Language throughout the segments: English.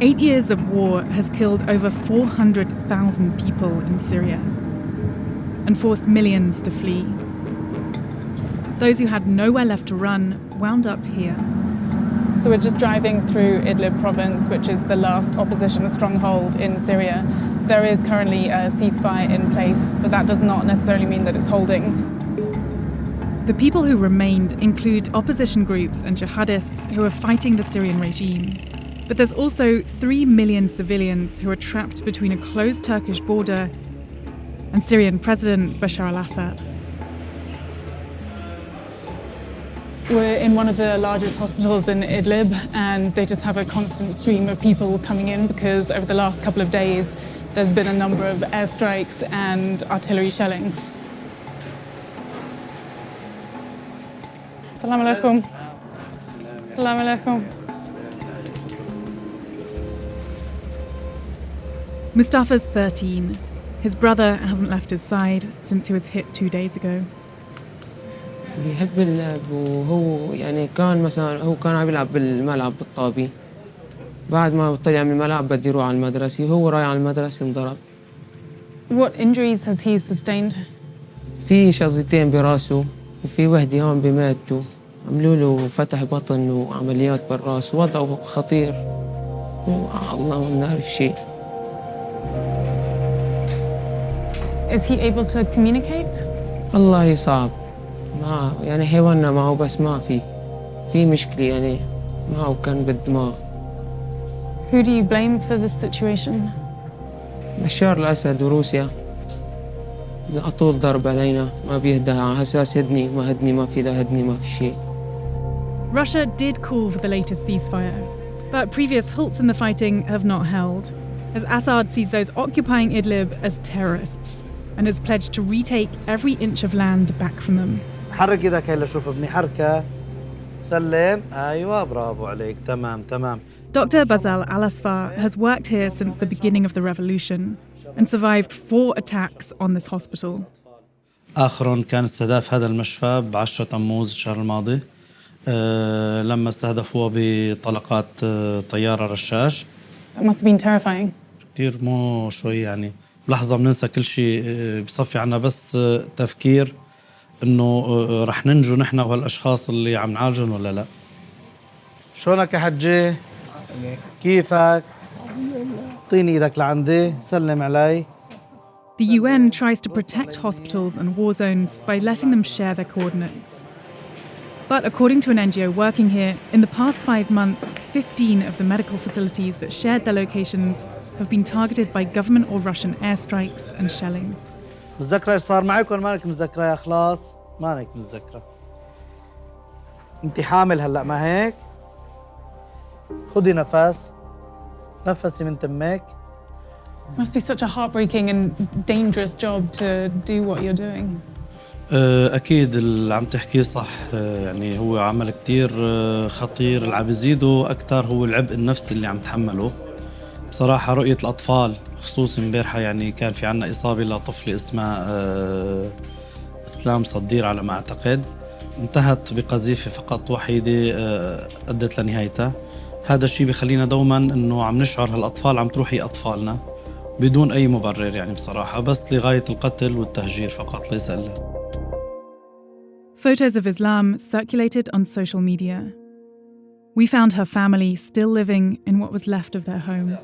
8 years of war has killed over 400,000 people in Syria and forced millions to flee. Those who had nowhere left to run wound up here. So we're just driving through Idlib province, which is the last opposition stronghold in Syria. There is currently a ceasefire in place, but that does not necessarily mean that it's holding. The people who remained include opposition groups and jihadists who are fighting the Syrian regime. But there's also 3 million civilians who are trapped between a closed Turkish border and Syrian President Bashar al-Assad. We're in one of the largest hospitals in Idlib, and they just have a constant stream of people coming in because over the last couple of days there's been a number of airstrikes and artillery shelling. Assalamu alaikum. Assalamu alaikum. Mustafa's 13. His brother hasn't left his side since he was hit 2 days ago. بيحب اللعب وهو يعني كان مثلا هو كان عم يلعب بالملعب بالطابي. بعد ما طلع من الملعب بده يروح على المدرسة وهو رايح على المدرسة انضرب. What injuries has he sustained? في شظيتين براسه وفي وحدة هون بمعدته. عملوا له فتح بطن وعمليات بالراس وضعه خطير. الله ما بنعرف شيء. Is he able to communicate? والله صعب. ما يعني حيواننا معه بس ما في مشكلة يعني معه كان بالدماغ. Who do you blame for this situation? بشار الأسد وروسيا على طول ضرب علينا ما بيهدى على أساس هدني ما في لا هدني ما في شيء. Russia did call for the latest ceasefire, but previous halts in the fighting have not held, as Assad sees those occupying Idlib as terrorists and has pledged to retake every inch of land back from them. حرك ايدك هي لشوف ابني حركة سلم ايوه برافو عليك تمام. Dr. Bazal Al-Asfar has worked here since the beginning of the revolution and survived 4 attacks on this hospital. آخر كان استهداف هذا المشفى ب10 تموز الشهر الماضي لما استهدفوه بطلقات طيارة رشاش. That must have been terrifying. كثير مو شوي يعني بلحظة بننسى كل شيء بصفي عنا بس تفكير إنه رح ننجو نحن وهالأشخاص اللي عم نعالجهم ولا لا. شلونك يا حجي؟ كيفك؟ اعطيني ايدك لعندي، سلم علي. The UN tries to protect hospitals and war zones by letting them share their coordinates. But according to an NGO working here, in the past 5 months, 15 of the medical facilities that shared their locations have been targeted by government or Russian airstrikes and shelling. متذكرة ايش صار معك ولا مانك متذكرة يا خلاص؟ مانك متذكرة. انت حامل هلا ما هيك؟ خدي نفسي من تمك. It must be such a heartbreaking and dangerous job to do what you're doing. أكيد اللي عم تحكيه صح يعني هو عمل كتير خطير. اللي عم بيزيده أكتر هو العبء النفسي اللي عم تحمله. بصراحة رؤية الأطفال خصوصاً امبارحة يعني كان في عنا إصابة لطفلة اسمها إسلام صدير على ما أعتقد انتهت بقذيفة فقط وحيدة أدت لنهايتها. هذا الشيء بخلينا دوماً إنه عم نشعر هالأطفال عم تروحي أطفالنا بدون أي مبرر يعني بصراحة بس لغاية القتل والتهجير فقط ليس إلا. Photos of Islam circulated on social media. We found her family still living in what was left of their home.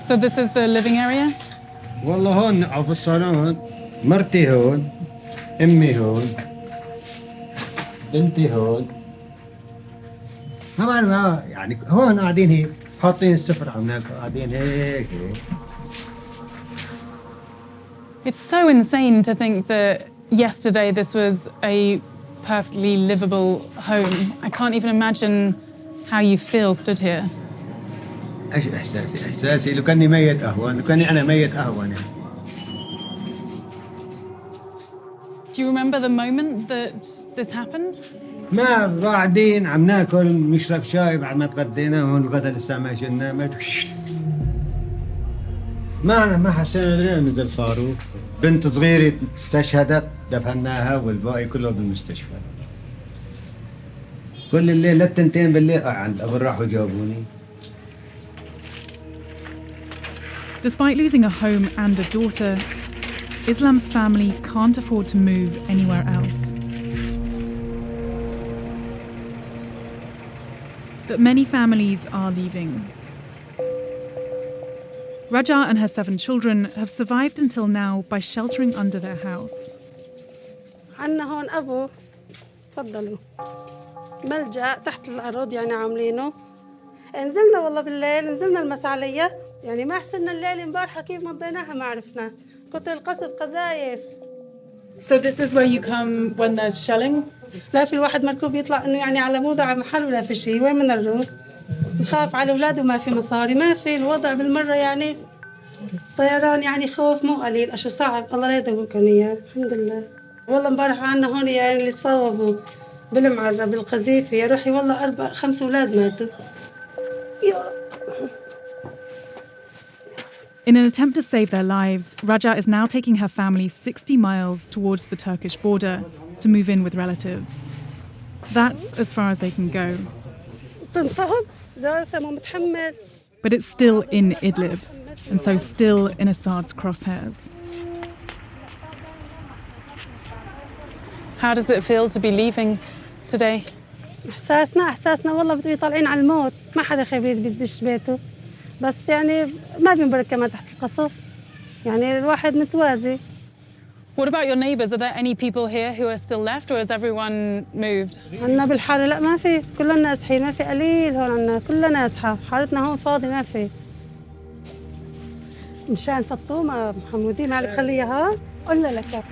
So this is the living area? والله هون في الصالون مرتي هون امي هون بنتي هون ما يعني هون قاعدين هيك حاطين السفر عمناك قاعدين هيك. It's so insane to think that yesterday this was a perfectly livable home. I can't even imagine how you feel stood here. ايش احساسي؟ احساسي لو كاني ميت اهون، لو كاني انا ميت اهون يعني. Do you remember the moment that this happened? ما قاعدين عم ناكل نشرب شاي بعد ما تغدينا، هون الغدا لسه ما شلنا، ما حسينا غير نزل صاروخ. بنت صغيرة استشهدت دفناها والباقي كله بالمستشفى. كل الليل للتنتين بالليل عند أبو راحوا جابوني. Despite losing a home and a daughter, Islam's family can't afford to move anywhere else. But many families are leaving. Raja and her 7 children have survived until now by sheltering under their house. عنا هون أبو تفضلوا ملجأ تحت الأرض يعني عاملينه. نزلنا والله بالليل، نزلنا المسعلية يعني ما حسنا الليل امبارحة كيف مضيناها ما عرفنا، كتر القصف قذايف. So this is where you come when there's shelling? لا في الواحد مركوب يطلع إنه يعني على موضع محل ولا في شيء، وين بدنا نروح؟ نخاف على أولاده، ما في مصاري، ما في الوضع بالمرة يعني طيران يعني خوف مو قليل، أشو صعب. الله لا يدوقنا إياه الحمد لله. والله امبارح عنا هون يعني اللي تصوبوا بالمعرة بالقذيفة يا روحي والله 4-5 أولاد ماتوا. In an attempt to save their lives, Raja is now taking her family 60 miles towards the Turkish border to move in with relatives. That's as far as they can go. But it's still in Idlib, and so still in Assad's crosshairs. How does it feel to be leaving today? إحساسنا والله بتقولي طالعين على الموت، ما حدا خبيث بدش بيته، بس يعني ما بينبرك كمان تحت القصف، يعني الواحد متوازي. What about your neighbours? Are there any people here who are still left, or has everyone moved? عنا بالحارة لا ما في، كلنا نازحين، ما في قليل هون عنا، كلنا نازحة، حارتنا هون فاضي ما في. مشان فطومة محمودي ما عليك خليها قلنا لك.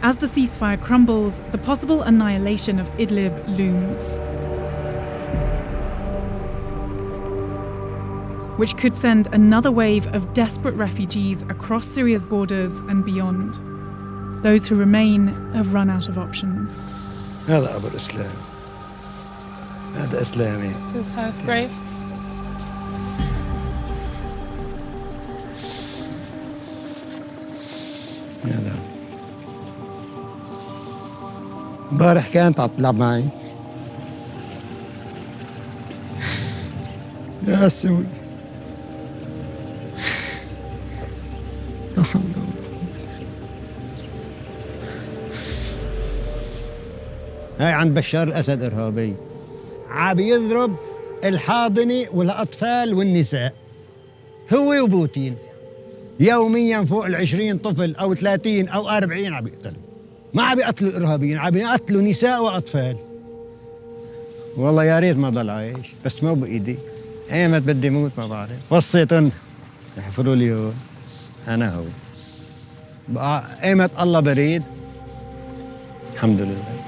As the ceasefire crumbles, the possible annihilation of Idlib looms, which could send another wave of desperate refugees across Syria's borders and beyond. Those who remain have run out of options. هذا أبو الإسلام، هذا إسلامي. This is her grave. هذا امبارح كانت عم تلعب معي. يا سوي لا حول ولا قوة. هاي عند بشار الأسد إرهابي، عم يضرب الحاضنة والأطفال والنساء، هو وبوتين يوميا فوق 20 طفل أو 30 أو 40 عم يقتلوا. ما عم يقتلوا الإرهابيين، عم يقتلوا نساء وأطفال. والله يا ريت ما ضل عايش، بس مو بإيدي. ايمت بدي موت ما بعرف. وصيتن يحفروا لي هون، أنا هو بقى ايمت الله بريد. الحمد لله.